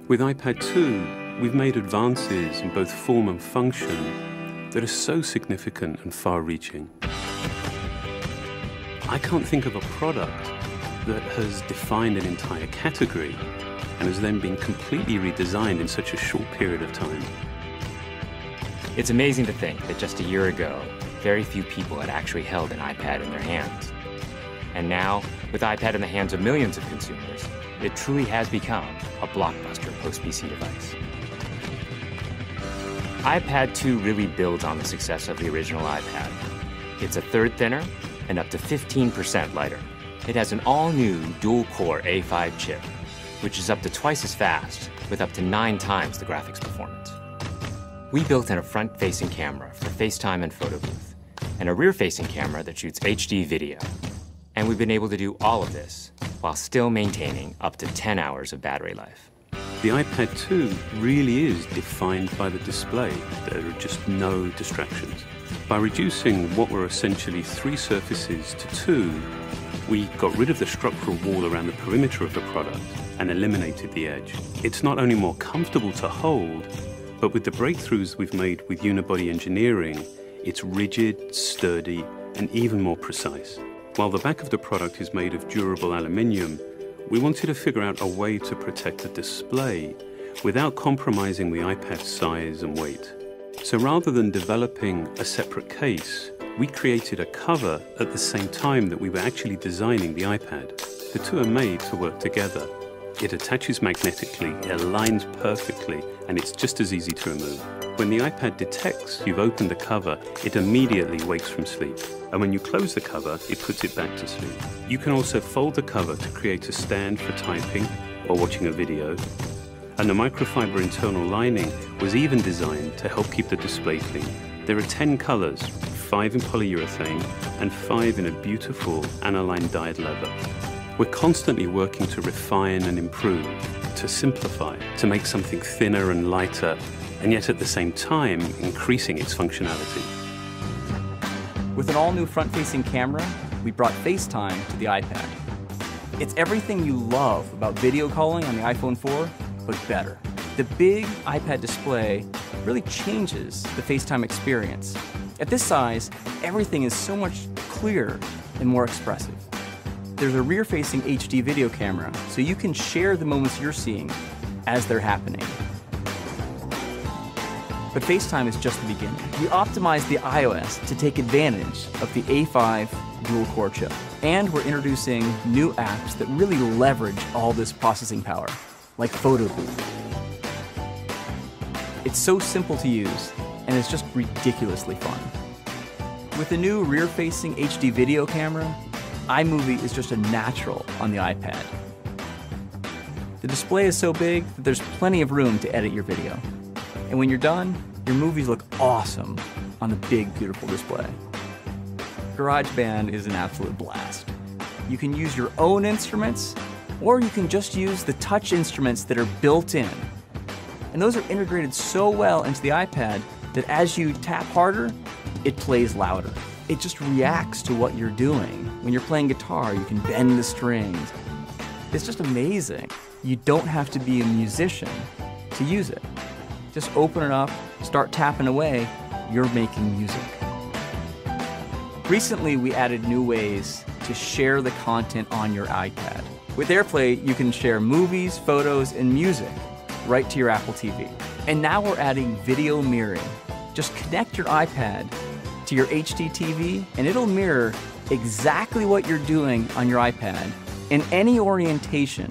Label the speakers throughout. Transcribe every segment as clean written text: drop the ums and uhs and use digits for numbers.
Speaker 1: With iPad 2, we've made advances in both form and function that are so significant and far-reaching. I can't think of a product that has defined an entire category and has then been completely redesigned in such a short period of time.
Speaker 2: It's amazing to think that just a year ago, very few people had actually held an iPad in their hands. And now, with iPad in the hands of millions of consumers, it truly has become a blockbuster post-PC device. iPad 2 really builds on the success of the original iPad. It's a third thinner and up to 15% lighter. It has an all-new dual-core A5 chip, which is up to twice as fast with up to 9 times the graphics performance. We built in a front-facing camera for FaceTime and photo booth, and a rear-facing camera that shoots HD video. And we've been able to do all of this while still maintaining up to 10 hours of battery life.
Speaker 1: The iPad 2 really is defined by the display. There are just no distractions. By reducing what were essentially 3 surfaces to 2, we got rid of the structural wall around the perimeter of the product and eliminated the edge. It's not only more comfortable to hold, but with the breakthroughs we've made with unibody engineering, it's rigid, sturdy, and even more precise. While the back of the product is made of durable aluminium, we wanted to figure out a way to protect the display without compromising the iPad's size and weight. So rather than developing a separate case, we created a cover at the same time that we were actually designing the iPad. The two are made to work together. It attaches magnetically, it aligns perfectly, and it's just as easy to remove. When the iPad detects you've opened the cover, it immediately wakes from sleep. And when you close the cover, it puts it back to sleep. You can also fold the cover to create a stand for typing or watching a video. And the microfiber internal lining was even designed to help keep the display clean. There are 10 colors, 5 in polyurethane and 5 in a beautiful aniline dyed leather. We're constantly working to refine and improve, to simplify, to make something thinner and lighter, and yet at the same time, increasing its functionality.
Speaker 3: With an all-new front-facing camera, we brought FaceTime to the iPad. It's everything you love about video calling on the iPhone 4, but better. The big iPad display really changes the FaceTime experience. At this size, everything is so much clearer and more expressive. There's a rear-facing HD video camera, so you can share the moments you're seeing as they're happening. But FaceTime is just the beginning. We optimized the iOS to take advantage of the A5 dual-core chip. And we're introducing new apps that really leverage all this processing power, like Photo Booth. It's so simple to use, and it's just ridiculously fun. With the new rear-facing HD video camera, iMovie is just a natural on the iPad. The display is so big that there's plenty of room to edit your video. And when you're done, your movies look awesome on the big, beautiful display. GarageBand is an absolute blast. You can use your own instruments, or you can just use the touch instruments that are built in. And those are integrated so well into the iPad that as you tap harder, it plays louder. It just reacts to what you're doing. When you're playing guitar, you can bend the strings. It's just amazing. You don't have to be a musician to use it. Just open it up, start tapping away, you're making music. Recently, we added new ways to share the content on your iPad. With AirPlay, you can share movies, photos, and music right to your Apple TV. And now we're adding video mirroring. Just connect your iPad to your HD TV, and it'll mirror exactly what you're doing on your iPad in any orientation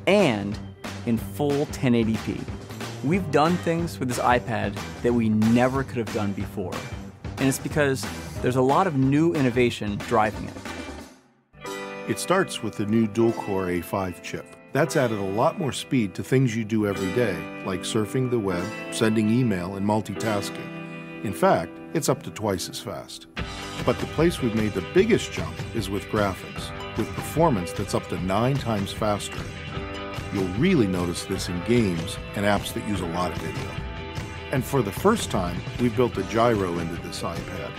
Speaker 3: and in full 1080p. We've done things with this iPad that we never could have done before. And it's because there's a lot of new innovation driving it.
Speaker 4: It starts with the new dual-core A5 chip. That's added a lot more speed to things you do every day, like surfing the web, sending email, and multitasking. In fact, it's up to twice as fast. But the place we've made the biggest jump is with graphics, with performance that's up to 9 times faster. You'll really notice this in games and apps that use a lot of video. And for the first time, we've built a gyro into this iPad.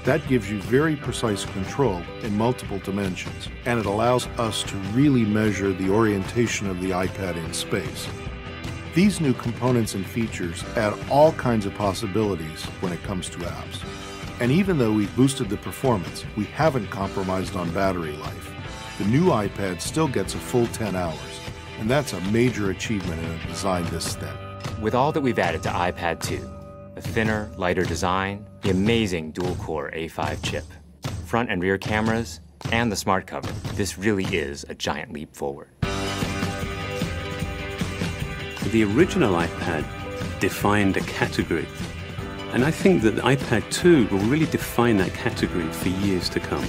Speaker 4: That gives you very precise control in multiple dimensions, and it allows us to really measure the orientation of the iPad in space. These new components and features add all kinds of possibilities when it comes to apps. And even though we've boosted the performance, we haven't compromised on battery life. The new iPad still gets a full 10 hours, and that's a major achievement in a design this thin.
Speaker 2: With all that we've added to iPad 2, the thinner, lighter design, the amazing dual-core A5 chip, front and rear cameras, and the smart cover, this really is a giant leap forward.
Speaker 1: The original iPad defined a category, and I think that the iPad 2 will really define that category for years to come.